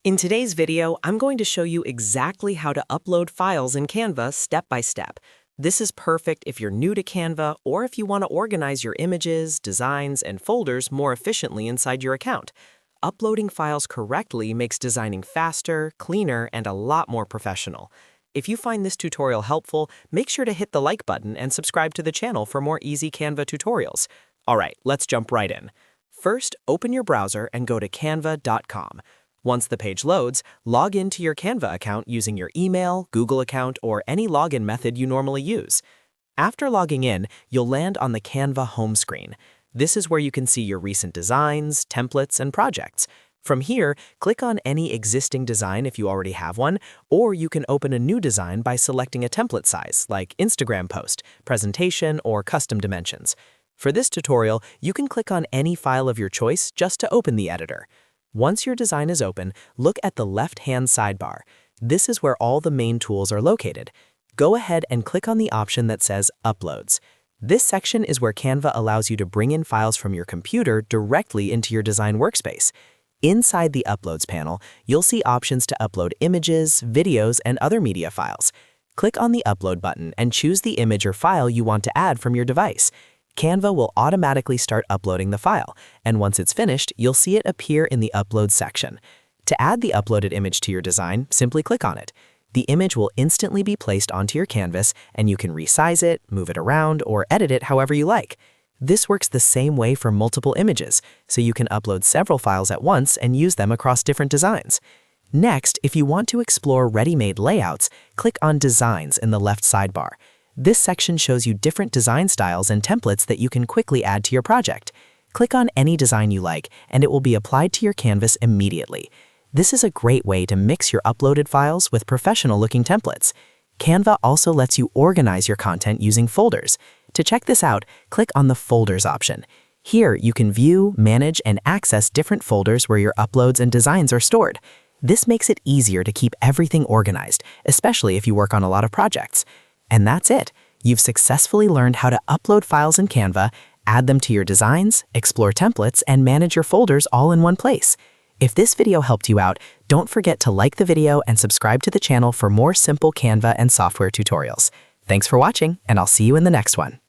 In today's video, I'm going to show you exactly how to upload files in Canva step by step. This is perfect if you're new to Canva or if you want to organize your images, designs, and folders more efficiently inside your account. Uploading files correctly makes designing faster, cleaner, and a lot more professional. If you find this tutorial helpful, make sure to hit the like button and subscribe to the channel for more easy Canva tutorials. All right, let's jump right in. First, open your browser and go to canva.com. Once the page loads, log into your Canva account using your email, Google account, or any login method you normally use. After logging in, you'll land on the Canva home screen. This is where you can see your recent designs, templates, and projects. From here, click on any existing design if you already have one, or you can open a new design by selecting a template size, like Instagram post, presentation, or custom dimensions. For this tutorial, you can click on any file of your choice just to open the editor. Once your design is open, look at the left-hand sidebar. This is where all the main tools are located. Go ahead and click on the option that says Uploads. This section is where Canva allows you to bring in files from your computer directly into your design workspace. Inside the Uploads panel, you'll see options to upload images, videos, and other media files. Click on the Upload button and choose the image or file you want to add from your device. Canva will automatically start uploading the file, and once it's finished, you'll see it appear in the Upload section. To add the uploaded image to your design, simply click on it. The image will instantly be placed onto your canvas, and you can resize it, move it around, or edit it however you like. This works the same way for multiple images, so you can upload several files at once and use them across different designs. Next, if you want to explore ready-made layouts, click on Designs in the left sidebar. This section shows you different design styles and templates that you can quickly add to your project. Click on any design you like, and it will be applied to your canvas immediately. This is a great way to mix your uploaded files with professional-looking templates. Canva also lets you organize your content using folders. To check this out, click on the Folders option. Here, you can view, manage, and access different folders where your uploads and designs are stored. This makes it easier to keep everything organized, especially if you work on a lot of projects. And that's it. You've successfully learned how to upload files in Canva, add them to your designs, explore templates, and manage your folders all in one place. If this video helped you out, don't forget to like the video and subscribe to the channel for more simple Canva and software tutorials. Thanks for watching, and I'll see you in the next one.